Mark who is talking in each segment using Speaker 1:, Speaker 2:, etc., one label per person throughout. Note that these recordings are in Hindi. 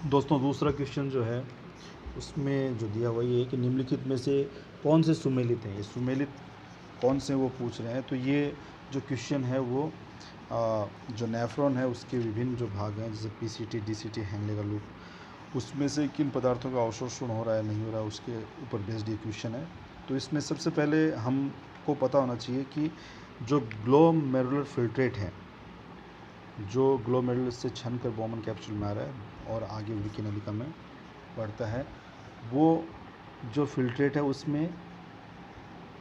Speaker 1: दोस्तों दूसरा क्वेश्चन जो है उसमें जो दिया हुआ ये है कि निम्नलिखित में से कौन से सुमेलित हैं। ये सुमेलित कौन से वो पूछ रहे हैं। तो ये जो क्वेश्चन है वो जो नेफ्रॉन है उसके विभिन्न जो भाग हैं जैसे पीसीटी, डीसीटी, हेनले का लूप, उसमें से किन पदार्थों का अवशोषण हो रहा है नहीं हो रहा है उसके ऊपर बेस्ड ये क्वेश्चन है। तो इसमें सबसे पहले हमको पता होना चाहिए कि जो ग्लोमेरुलर फिल्ट्रेट है, जो ग्लोमेरुलर से छन कर बोमन कैप्सूल में आ रहा है और आगे विकी नलिका में बढ़ता है, वो जो फिल्ट्रेट है उसमें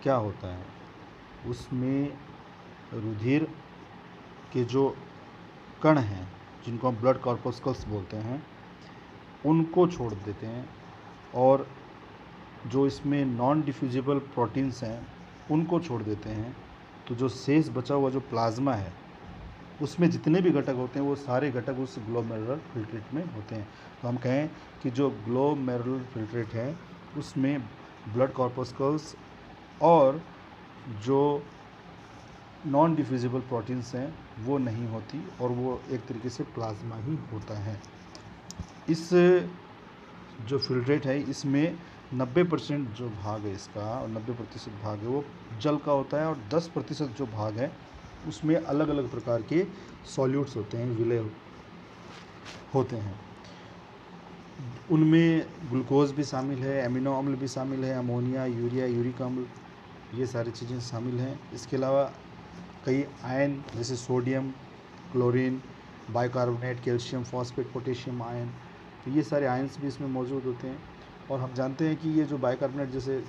Speaker 1: क्या होता है, उसमें रुधिर के जो कण हैं जिनको हम ब्लड कॉर्पस्कल्स बोलते हैं उनको छोड़ देते हैं, और जो इसमें नॉन डिफ्यूजिबल प्रोटीन्स हैं उनको छोड़ देते हैं। तो जो शेष बचा हुआ जो प्लाज्मा है उसमें जितने भी घटक होते हैं वो सारे घटक उस ग्लोमेरुलर फिल्ट्रेट में होते हैं। तो हम कहें कि जो ग्लोमेरुलर फिल्ट्रेट है उसमें ब्लड कॉर्पस्कल्स और जो नॉन डिफ्यूजिबल प्रोटीन्स हैं वो नहीं होती और वो एक तरीके से प्लाज्मा ही होता है। इस जो फिल्ट्रेट है इसमें 90% जो भाग है इसका, और 90% भाग है वो जल का होता है, और 10% जो भाग है उसमें अलग अलग प्रकार के सॉल्यूट्स होते हैं, विलय होते हैं। उनमें ग्लूकोज भी शामिल है, एमिनो अम्ल भी शामिल है, अमोनिया, यूरिया, यूरिक अम्ल, ये सारी चीज़ें शामिल हैं। इसके अलावा कई आयन जैसे sodium, chlorine, bicarbonate, calcium, phosphate, potassium ion, तो ये सारे आयन्स भी इसमें मौजूद होते हैं। और हम जानते हैं कि ये जो बाइकार्बोनेट जैसे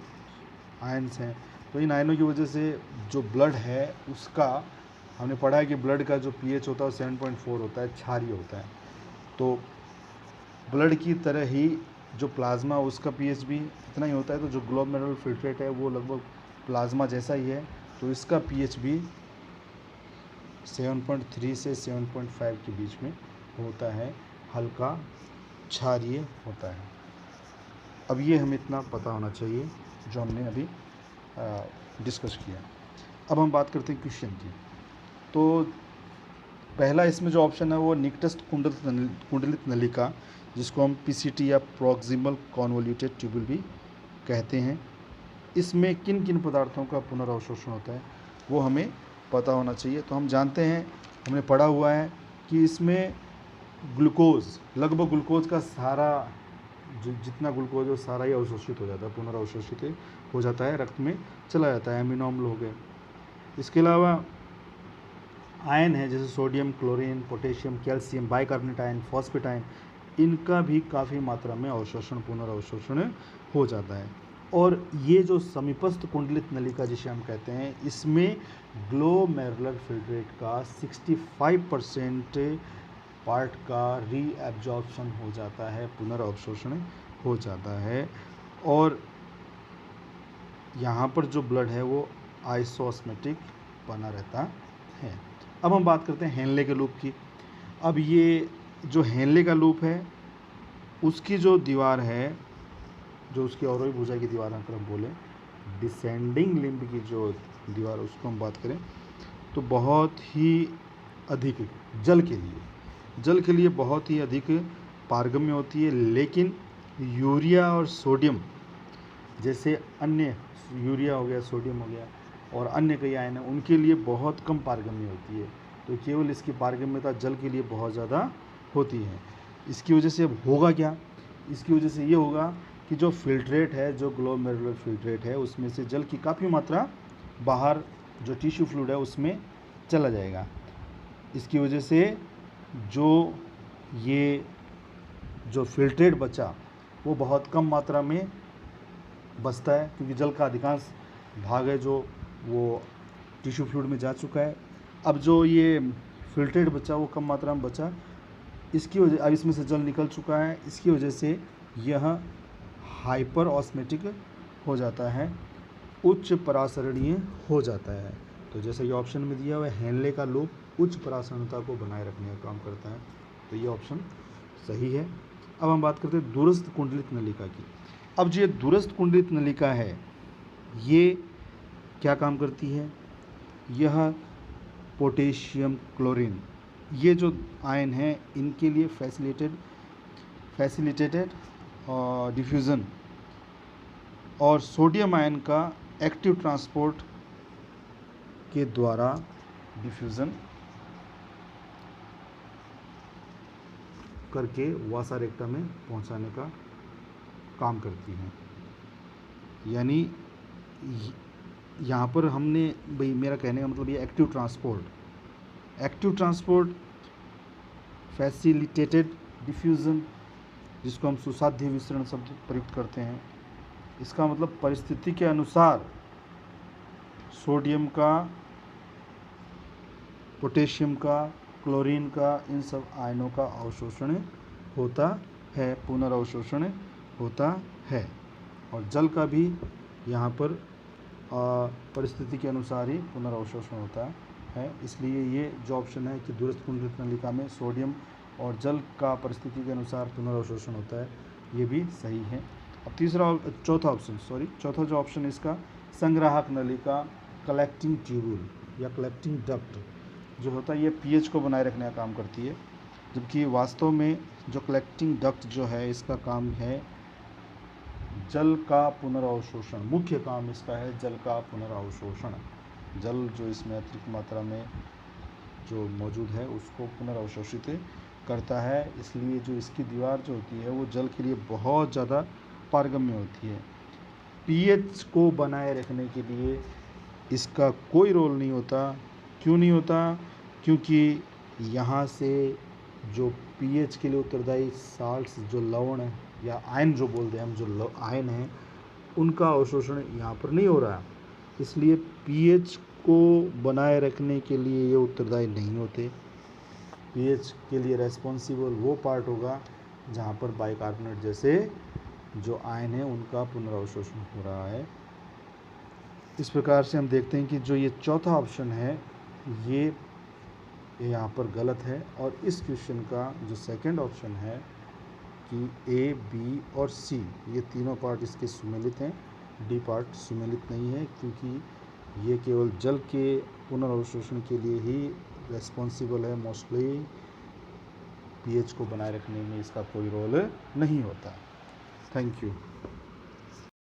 Speaker 1: आयन्स हैं, तो इन आयनों की वजह से जो ब्लड है उसका, हमने पढ़ा है कि ब्लड का जो पीएच होता है वो 7.4 होता है, क्षारीय होता है। तो ब्लड की तरह ही जो प्लाज्मा उसका पीएच भी इतना ही होता है। तो जो ग्लोमेरुलर फिल्ट्रेट है वो लगभग प्लाज्मा जैसा ही है, तो इसका पीएच भी 7.3 से 7.5 के बीच में होता है, हल्का क्षारीय होता है। अब ये हमें इतना पता होना चाहिए जो हमने अभी डिस्कस किया। अब हम बात करते हैं क्वेश्चन की। तो पहला इसमें जो ऑप्शन है वो निकटस्थ कुंडलित नलिका, जिसको हम पीसीटी या प्रॉक्सिमल कॉन्वोल्यूटेड ट्यूबुल भी कहते हैं, इसमें किन किन पदार्थों का पुनर्अवशोषण होता है वो हमें पता होना चाहिए। तो हम जानते हैं, हमने पढ़ा हुआ है कि इसमें ग्लूकोज, लगभग ग्लूकोज का सारा जो जितना ग्लूकोज है वो सारा ही अवशोषित हो जाता है, पुनर्अवशोषित हो जाता है, रक्त में चला जाता है, एमिनो अम्ल हो गए। इसके अलावा आयन है जैसे sodium, chlorine, potassium, calcium, bicarbonate ion, phosphate ion, इनका भी काफ़ी मात्रा में अवशोषण, पुनर्अवशोषण हो जाता है। और ये जो समीपस्थ कुंडलित नलिका जिसे हम कहते हैं, इसमें ग्लोमेरुलर फिल्ट्रेट का 65% पार्ट का रीएब्जॉर्प्शन हो जाता है, पुनर्अवशोषण हो जाता है, और यहाँ पर जो ब्लड है वो आइसोस्मेटिक बना रहता है। अब हम बात करते हैं हेनले के लूप की। अब ये जो हेनले का लूप है उसकी जो दीवार है, जो उसकी अवरोही भुजा की दीवार अगर हम बोलें, डिसेंडिंग लिम्ब की जो दीवार उसको हम बात करें, तो बहुत ही अधिक जल के लिए बहुत ही अधिक पारगम्य होती है। लेकिन यूरिया और सोडियम जैसे अन्य, यूरिया हो गया, सोडियम हो गया और अन्य कई आयन हैं, उनके लिए बहुत कम पारगम्य होती है। तो केवल इसकी पारगम्यता जल के लिए बहुत ज़्यादा होती है। इसकी वजह से अब होगा क्या, इसकी वजह से ये होगा कि जो फिल्ट्रेट है, जो ग्लोमेरुलर फिल्ट्रेट है, उसमें से जल की काफ़ी मात्रा बाहर जो टिश्यू फ्लूइड है उसमें चला जाएगा। इसकी वजह से जो ये जो फिल्ट्रेट बचा वो बहुत कम मात्रा में बचता है, क्योंकि जल का अधिकांश भाग है जो वो टिश्यू फ्लूइड में जा चुका है। अब जो ये फिल्ट्रेट बचा वो कम मात्रा में बचा, इसकी वजह, अब इसमें से जल निकल चुका है, इसकी वजह से यह हाइपर ऑस्मेटिक हो जाता है, उच्च परासरणीय हो जाता है। तो जैसे ये ऑप्शन में दिया हुआ है, हेनले का लूप उच्च परासरणता को बनाए रखने का काम करता है, तो ये ऑप्शन सही है। अब हम बात करते हैं दूरस्थ कुंडलित नलिका की। अब जो ये दूरस्थ कुंडलित नलिका है ये क्या काम करती है, यह पोटेशियम, क्लोरीन, ये जो आयन हैं इनके लिए फैसिलिटेटेड डिफ्यूज़न और सोडियम आयन का एक्टिव ट्रांसपोर्ट के द्वारा डिफ्यूज़न करके वासा रेक्टा में पहुंचाने का काम करती हैं। यानी यहाँ पर हमने, भाई मेरा कहने का मतलब ये एक्टिव ट्रांसपोर्ट फैसिलिटेटेड डिफ्यूज़न, जिसको हम सुसाध्य विसरण शब्द प्रयुक्त करते हैं, इसका मतलब परिस्थिति के अनुसार सोडियम का, पोटेशियम का, क्लोरीन का, इन सब आयनों का अवशोषण होता है, पुनर्अवशोषण होता है। और जल का भी यहाँ पर परिस्थिति के अनुसार ही पुनर्अवशोषण होता है। इसलिए ये जो ऑप्शन है कि दूरस्थ कुंडलित नलिका में सोडियम और जल का परिस्थिति के अनुसार पुनर्अवशोषण होता है, ये भी सही है। अब चौथा जो ऑप्शन है इसका, संग्राहक नलिका, कलेक्टिंग ट्यूबुल या कलेक्टिंग डक्ट जो होता है, ये पीएच को बनाए रखने का काम करती है, जबकि वास्तव में जो कलेक्टिंग डक्ट जो है इसका काम है जल का पुनर्अवशोषण। मुख्य काम इसका है जल का पुनर्अवशोषण। जल जो इसमें अतिरिक्त मात्रा में जो मौजूद है उसको पुनर्अवशोषित करता है। इसलिए जो इसकी दीवार जो होती है वो जल के लिए बहुत ज़्यादा पारगम्य होती है। पीएच को बनाए रखने के लिए इसका कोई रोल नहीं होता। क्यों नहीं होता? क्योंकि यहाँ से जो पीएच के लिए उत्तरदायी साल्ट्स, जो लवण है या आयन जो बोलते हैं हम, जो आयन हैं, उनका अवशोषण यहाँ पर नहीं हो रहा। इसलिए पीएच को बनाए रखने के लिए ये उत्तरदायी नहीं होते। पीएच के लिए रेस्पॉन्सिबल वो पार्ट होगा जहाँ पर बाइकार्बोनेट जैसे जो आयन है उनका पुनर्अवशोषण हो रहा है। इस प्रकार से हम देखते हैं कि जो ये चौथा ऑप्शन है ये यहाँ पर गलत है। और इस क्वेश्चन का जो सेकंड ऑप्शन है कि ए, बी और सी, ये तीनों पार्ट इसके सुमेलित हैं, डी पार्ट सुमेलित नहीं है, क्योंकि ये केवल जल के पुनर्अवशोषण के लिए ही रेस्पॉन्सिबल है। मोस्टली पीएच को बनाए रखने में इसका कोई रोल नहीं होता। Thank you.